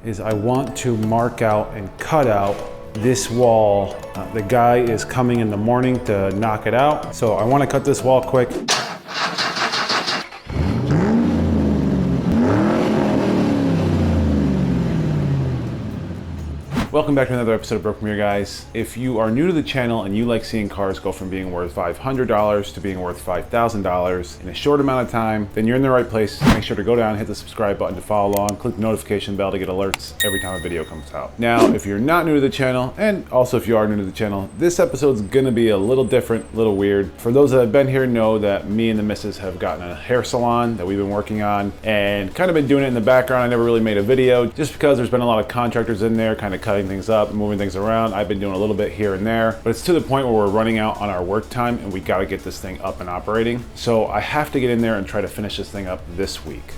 is I want to mark out and cut out this wall. The guy is coming in the morning to knock it out. So I want to cut this wall quick. Welcome back to another episode of Broke From Here, guys. If you are new to the channel and you like seeing cars go from being worth $500 to being worth $5,000 in a short amount of time, then you're in the right place. Make sure to go down, hit the subscribe button to follow along, click the notification bell to get alerts every time a video comes out. Now, if you're not new to the channel, and also if you are new to the channel, this episode's gonna be a little different, a little weird. For those that have been here know that me and the missus have gotten a hair salon that we've been working on and kind of been doing it in the background. I never really made a video just because there's been a lot of contractors in there kind of cutting things up, moving things around. I've been doing a little bit here and there, but it's to the point where we're running out on our work time and we got to get this thing up and operating. So I have to get in there and try to finish this thing up this week.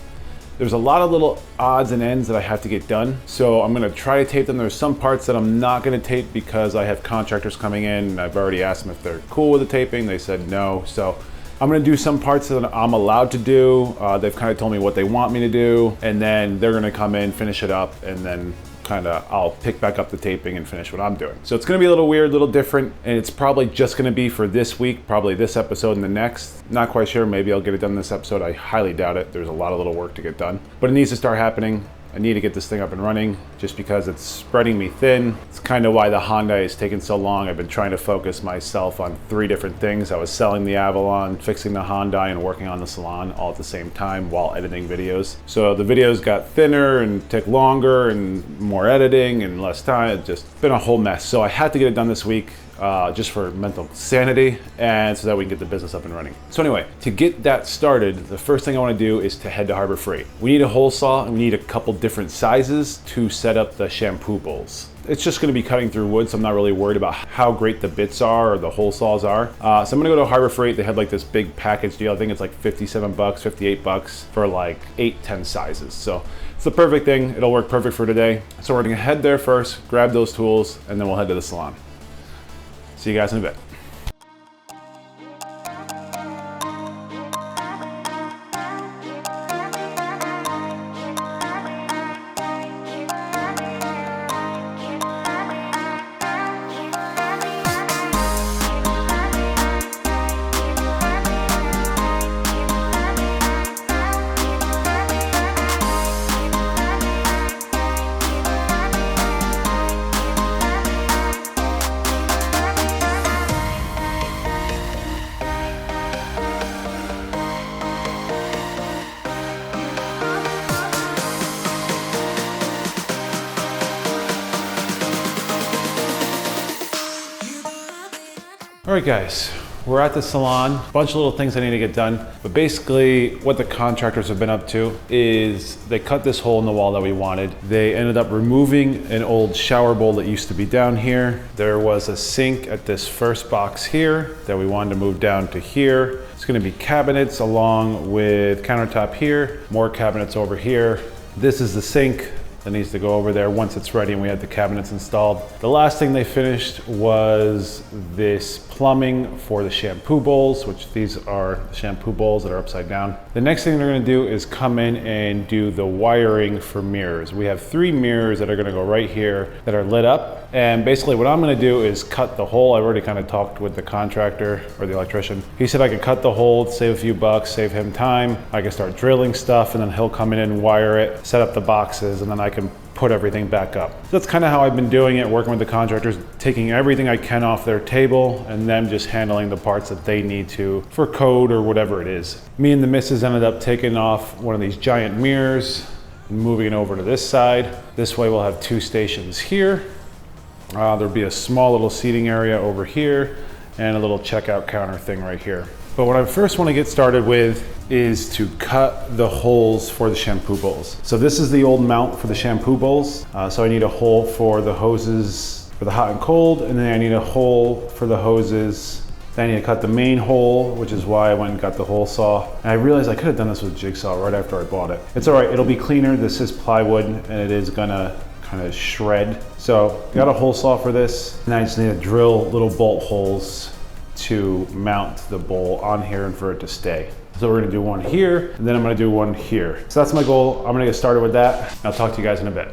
There's a lot of little odds and ends that I have to get done. So I'm gonna try to tape them. There's some parts that I'm not gonna tape because I have contractors coming in and I've already asked them if they're cool with the taping. They said no. So I'm gonna do some parts that I'm allowed to do. They've kind of told me what they want me to do, and then they're gonna come in, finish it up, and then I'll pick back up the taping and finish what I'm doing. So it's gonna be a little weird, a little different, and it's probably just gonna be for this week, probably this episode and the next. Not quite sure, maybe I'll get it done this episode. I highly doubt it. There's a lot of little work to get done, but it needs to start happening. I need to get this thing up and running just because it's spreading me thin. It's kind of why the Hyundai is taking so long. I've been trying to focus myself on 3 different things. I was selling the Avalon, fixing the Hyundai, and working on the salon all at the same time while editing videos. So the videos got thinner and took longer and more editing and less time. It's just been a whole mess. So I had to get it done this week. Just for mental sanity and so that we can get the business up and running. So anyway, to get that started, the first thing I want to do is to head to Harbor Freight. We need a hole saw and we need a couple different sizes to set up the shampoo bowls. It's just going to be cutting through wood, so I'm not really worried about how great the bits are or the hole saws are. So I'm going to go to Harbor Freight. They had like this big package deal. I think it's like 57 bucks, 58 bucks for like 8-10 sizes. So it's the perfect thing. It'll work perfect for today. So we're going to head there first, grab those tools, and then we'll head to the salon. See you guys in a bit. All right, guys, we're at the salon. A bunch of little things I need to get done, but basically what the contractors have been up to is they cut this hole in the wall that we wanted. They ended up removing an old shower bowl that used to be down here. There was a sink at this first box here that we wanted to move down to here. It's gonna be cabinets along with countertop here, more cabinets over here. This is the sink that needs to go over there once it's ready and we had the cabinets installed. The last thing they finished was this plumbing for the shampoo bowls, which these are the shampoo bowls that are upside down. The next thing they're gonna do is come in and do the wiring for mirrors. We have 3 mirrors that are gonna go right here that are lit up. And basically what I'm gonna do is cut the hole. I've already kind of talked with the contractor or the electrician. He said I could cut the hole, save a few bucks, save him time. I can start drilling stuff and then he'll come in and wire it, set up the boxes, and then I can put everything back up. So that's kind of how I've been doing it, working with the contractors, taking everything I can off their table and then just handling the parts that they need to for code or whatever it is. Me and the missus ended up taking off one of these giant mirrors and moving it over to this side. This way we'll have 2 stations here. There'll be a small little seating area over here and a little checkout counter thing right here. But what I first want to get started with is to cut the holes for the shampoo bowls. So this is the old mount for the shampoo bowls. So I need a hole for the hoses for the hot and cold, and then I need a hole for the hoses. Then I need to cut the main hole, which is why I went and got the hole saw. And I realized I could have done this with jigsaw right after I bought it. It's all right, it'll be cleaner. This is plywood and it is gonna kind of shred. So got a hole saw for this. And I just need to drill little bolt holes to mount the bowl on here and for it to stay. So we're gonna do one here, and then I'm gonna do one here. So that's my goal. I'm gonna get started with that. I'll talk to you guys in a bit.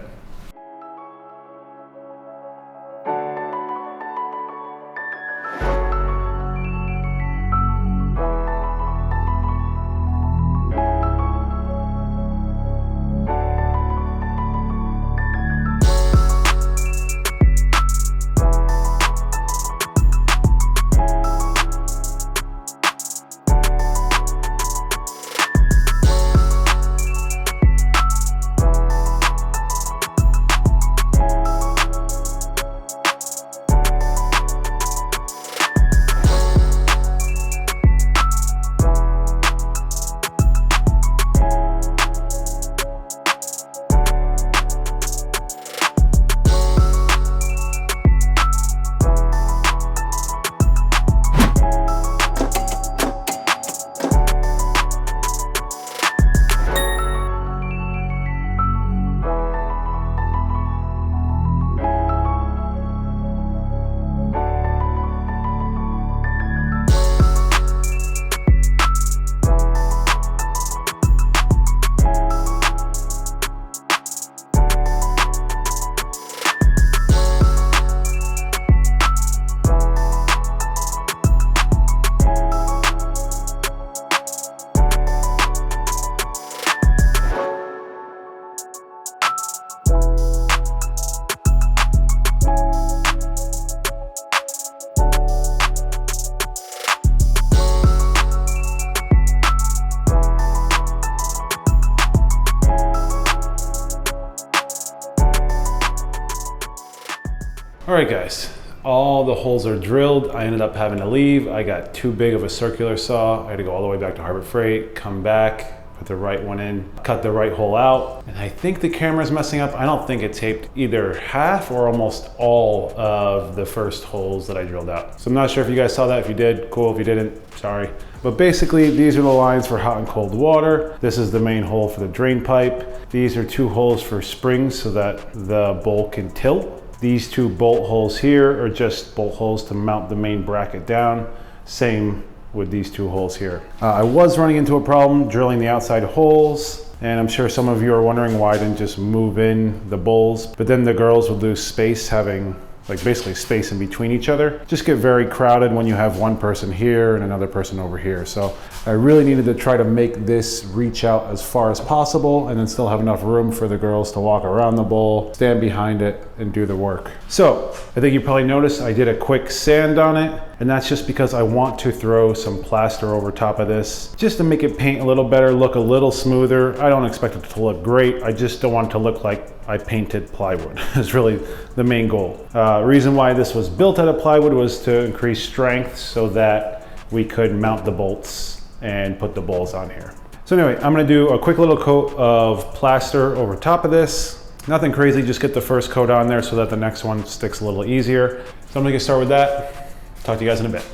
All right guys, all the holes are drilled. I ended up having to leave. I got too big of a circular saw. I had to go all the way back to Harbor Freight, come back, put the right one in, cut the right hole out. And I think the camera's messing up. I don't think it taped either half or almost all of the first holes that I drilled out. So I'm not sure if you guys saw that. If you did, cool. If you didn't, sorry. But basically, these are the lines for hot and cold water. This is the main hole for the drain pipe. These are 2 holes for springs so that the bowl can tilt. These 2 bolt holes here are just bolt holes to mount the main bracket down. Same with these 2 holes here. I was running into a problem drilling the outside holes, and I'm sure some of you are wondering why I didn't just move in the bowls, but then the girls would lose space having like basically space in between each other. Just get very crowded when you have one person here and another person over here. So I really needed to try to make this reach out as far as possible and then still have enough room for the girls to walk around the bowl, stand behind it, and do the work. So I think you probably noticed I did a quick sand on it, and that's just because I want to throw some plaster over top of this just to make it paint a little better, look a little smoother. I don't expect it to look great. I just don't want it to look like I painted plywood. Is really the main goal. Reason why this was built out of plywood was to increase strength so that we could mount the bolts and put the bowls on here. So anyway, I'm gonna do a quick little coat of plaster over top of this. Nothing crazy, just get the first coat on there so that the next one sticks a little easier. So I'm gonna get started with that. Talk to you guys in a bit.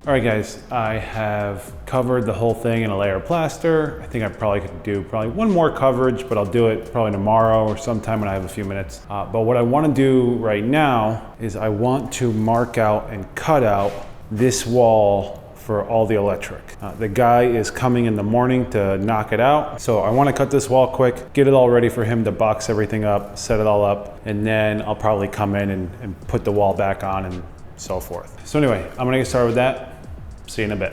All right guys, I have covered the whole thing in a layer of plaster. I think I probably could do one more coverage, but I'll do it probably tomorrow or sometime when I have a few minutes. But what I want to do right now is I want to mark out and cut out this wall for all the electric. The guy is coming in the morning to knock it out. So I want to cut this wall quick, get it all ready for him to box everything up, set it all up, and then I'll probably come in and put the wall back on and so forth. So anyway, I'm gonna get started with that. See you in a bit.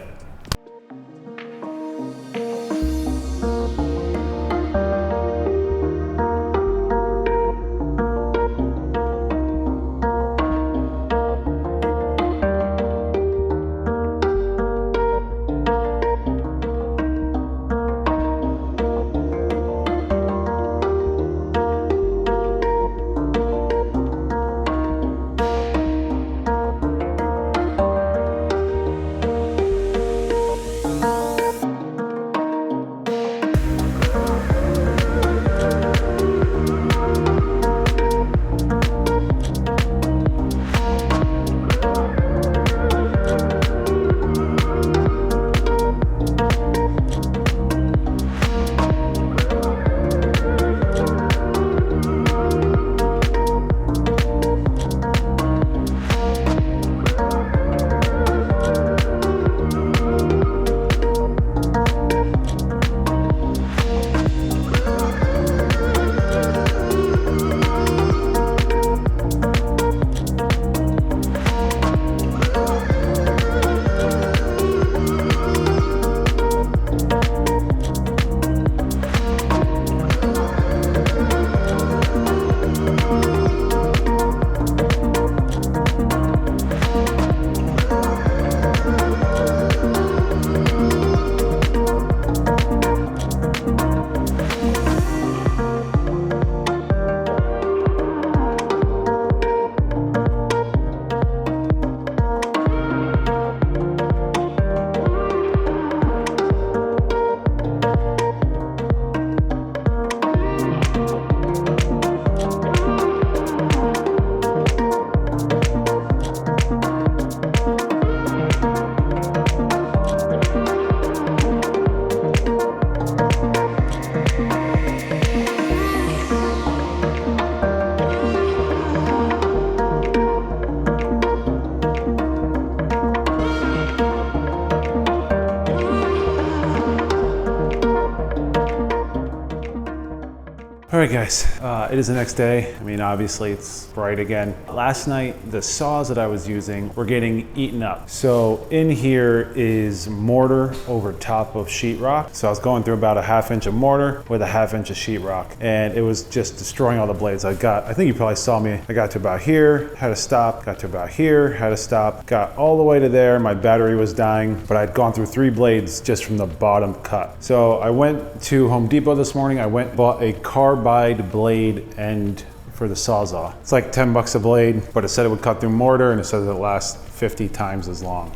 All right guys, it is the next day. I mean, obviously it's bright again. Last night, the saws that I was using were getting eaten up. So in here is mortar over top of sheetrock. So I was going through about a 1/2 inch of mortar with a 1/2 inch of sheetrock, and it was just destroying all the blades. I think you probably saw me. I got to about here, had to stop, got to about here, had to stop, got all the way to there. My battery was dying, but I'd gone through 3 blades just from the bottom cut. So I went to Home Depot this morning. I went and bought a Carbide Blade end for the Sawzall. It's like 10 bucks a blade, but it said it would cut through mortar and it says it lasts 50 times as long.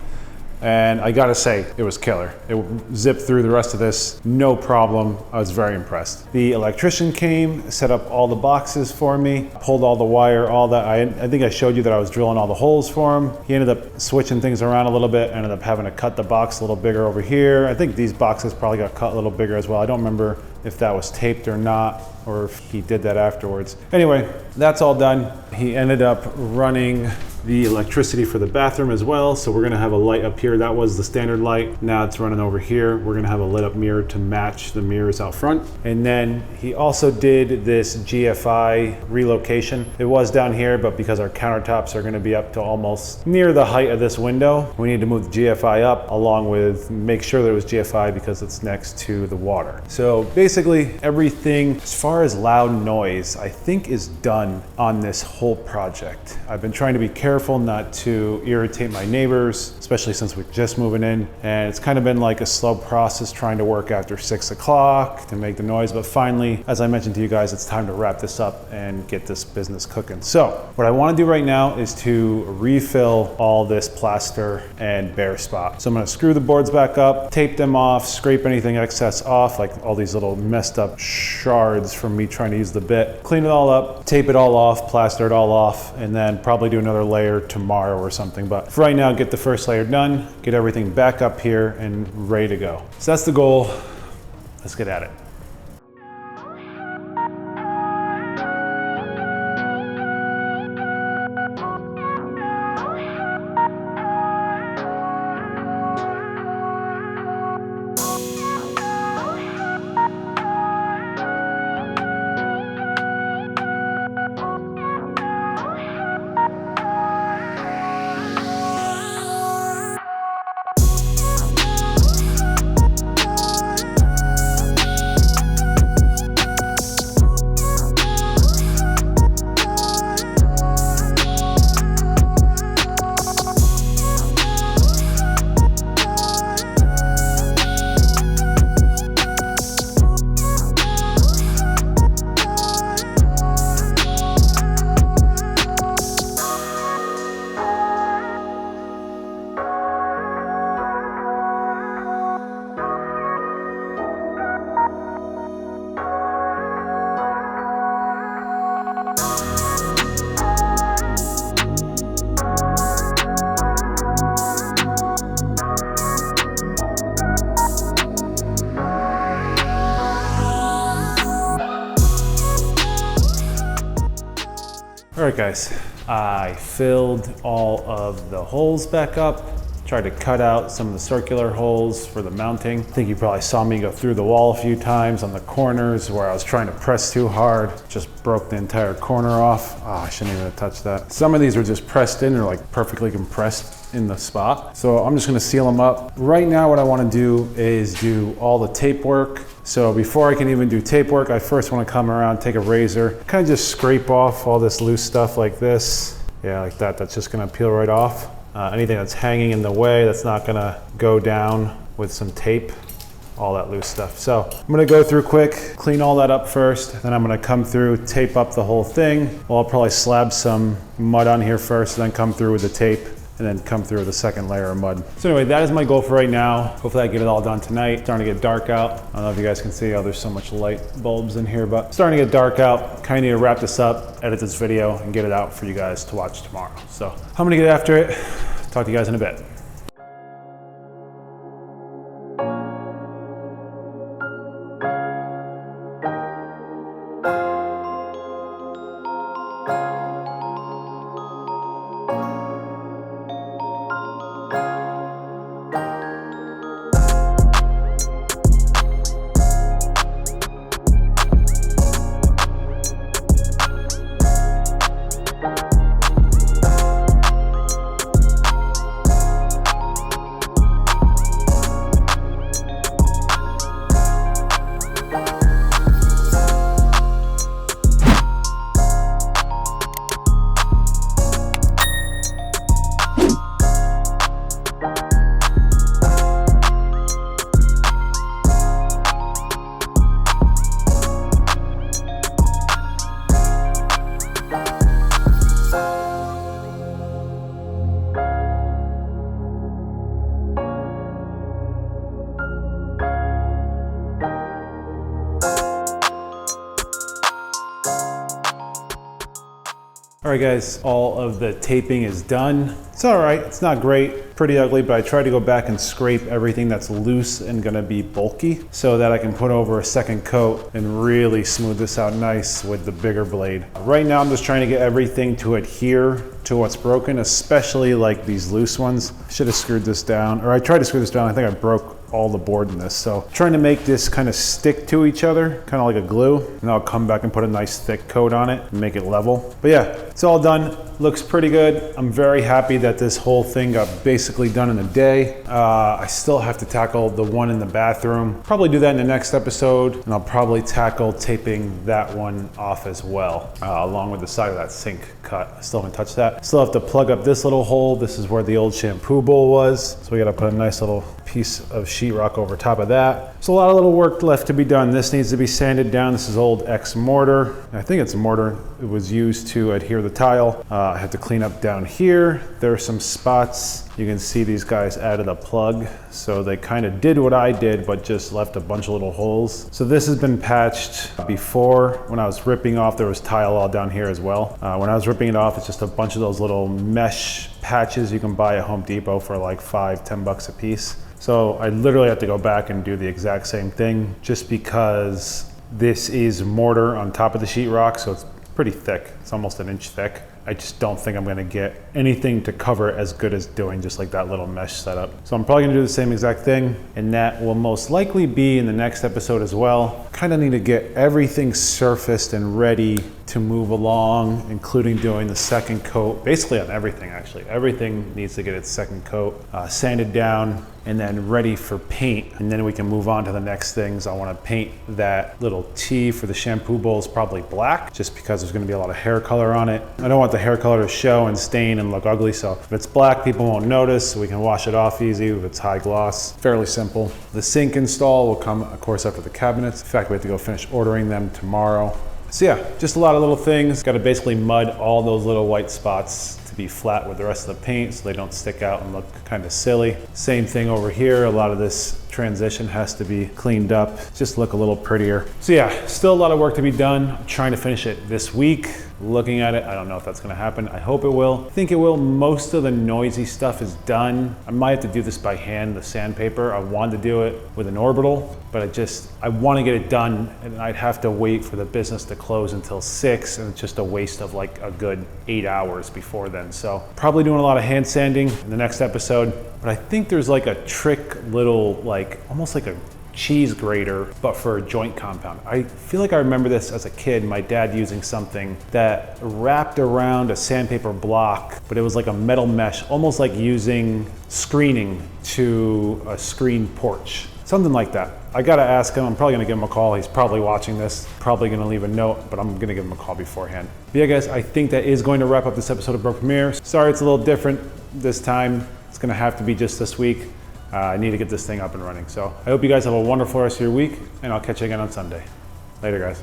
And I gotta say, it was killer. It zipped through the rest of this, no problem. I was very impressed. The electrician came, set up all the boxes for me, pulled all the wire, all that. I think I showed you that I was drilling all the holes for him. He ended up switching things around a little bit, ended up having to cut the box a little bigger over here. I think these boxes probably got cut a little bigger as well. I don't remember if that was taped or not, or if he did that afterwards. Anyway, that's all done. He ended up running the electricity for the bathroom as well. So we're gonna have a light up here. That was the standard light. Now it's running over here. We're gonna have a lit up mirror to match the mirrors out front. And then he also did this GFI relocation. It was down here, but because our countertops are gonna be up to almost near the height of this window, we need to move the GFI up, along with make sure that it was GFI because it's next to the water. So basically everything as far as loud noise, I think is done on this whole project. I've been trying to be careful not to irritate my neighbors, especially since we're just moving in. And it's kind of been like a slow process trying to work after 6 o'clock to make the noise. But finally, as I mentioned to you guys, it's time to wrap this up and get this business cooking. So what I want to do right now is to refill all this plaster and bare spot. So I'm going to screw the boards back up, tape them off, scrape anything excess off, like all these little messed up shards from me trying to use the bit, clean it all up, tape it all off, plaster it all off, and then probably do another layer tomorrow or something. But for right now, get the first layer done, get everything back up here and ready to go. So that's the goal. Let's get at it. All right guys, I filled all of the holes back up, tried to cut out some of the circular holes for the mounting. I think you probably saw me go through the wall a few times on the corners where I was trying to press too hard, just broke the entire corner off. Oh, I shouldn't even have touched that. Some of these are just pressed in, they're like perfectly compressed in the spot. So I'm just gonna seal them up. Right now what I wanna do is do all the tape work. So before I can even do tape work, I first wanna come around, take a razor, kind of just scrape off all this loose stuff like this. Yeah, like that, that's just gonna peel right off. Anything that's hanging in the way, that's not gonna go down with some tape, all that loose stuff. So I'm gonna go through quick, clean all that up first, then I'm gonna come through, tape up the whole thing. Well, I'll probably slab some mud on here first, then come through with the tape, and then come through with the second layer of mud. So anyway, that is my goal for right now. Hopefully I get it all done tonight. It's starting to get dark out. I don't know if you guys can see, oh, there's so much light bulbs in here, but it's starting to get dark out. Kind of need to wrap this up, edit this video, and get it out for you guys to watch tomorrow. So I'm gonna get after it. Talk to you guys in a bit. All right guys, all of the taping is done. It's all right, it's not great, pretty ugly, but I tried to go back and scrape everything that's loose and gonna be bulky so that I can put over a second coat and really smooth this out nice with the bigger blade. Right now I'm just trying to get everything to adhere to what's broken, especially like these loose ones. I should have screwed this down, or I tried to screw this down. I think I broke all the board in this. So trying to make this kind of stick to each other, kind of like a glue, and I'll come back and put a nice thick coat on it and make it level. But yeah, it's all done. Looks pretty good. I'm very happy that this whole thing got basically done in a day. I still have to tackle the one in the bathroom. Probably do that in the next episode, and I'll probably tackle taping that one off as well, along with the side of that sink cut. I still haven't touched that. Still have to plug up this little hole. This is where the old shampoo bowl was. So we gotta put a nice little piece of sheetrock over top of that. So a lot of little work left to be done. This needs to be sanded down. This is old X mortar. I think it's mortar. It was used to adhere the tile. I had to clean up down here. There are some spots. You can see these guys added a plug. So they kind of did what I did, but just left a bunch of little holes. So this has been patched before. When I was ripping off, there was tile all down here as well. When I was ripping it off, it's just a bunch of those little mesh patches you can buy at Home Depot for like $5–10 a piece. So I literally have to go back and do the exact same thing just because this is mortar on top of the sheetrock, so it's pretty thick. It's almost an inch thick. I just don't think I'm gonna get anything to cover it as good as doing just like that little mesh setup. So I'm probably gonna do the same exact thing, and that will most likely be in the next episode as well. Kind of need to get everything surfaced and ready to move along, including doing the second coat, basically on everything actually. Everything needs to get its second coat, sanded down, and then ready for paint. And then we can move on to the next things. I wanna paint that little T for the shampoo bowls probably black, just because there's gonna be a lot of hair color on it. I don't want the hair color to show and stain and look ugly, so if it's black, people won't notice. We can wash it off easy if it's high gloss. Fairly simple. The sink install will come, of course, after the cabinets. In fact, we have to go finish ordering them tomorrow. So yeah, just a lot of little things. Got to basically mud all those little white spots to be flat with the rest of the paint so they don't stick out and look kind of silly. Same thing over here. A lot of this transition has to be cleaned up, just look a little prettier. So yeah, still a lot of work to be done. I'm trying to finish it this week. Looking at it, I don't know if that's gonna happen. I hope it will. I think it will. Most of the noisy stuff is done. I might have to do this by hand, the sandpaper. I wanted to do it with an orbital, but I want to get it done, and I'd have to wait for the business to close until 6, and it's just a waste of like a good 8 hours before then. So probably doing a lot of hand sanding in the next episode, but I think there's like a trick little, like almost like a cheese grater, but for a joint compound. I feel like I remember this as a kid, my dad using something that wrapped around a sandpaper block, but it was like a metal mesh, almost like using screening to a screen porch. Something like that. I gotta ask him. I'm probably gonna give him a call. He's probably watching this, probably gonna leave a note, but I'm gonna give him a call beforehand. But yeah guys, I think that is going to wrap up this episode of Bro Premiere. Sorry it's a little different this time. It's gonna have to be just this week. I need to get this thing up and running. So I hope you guys have a wonderful rest of your week, and I'll catch you again on Sunday. Later guys.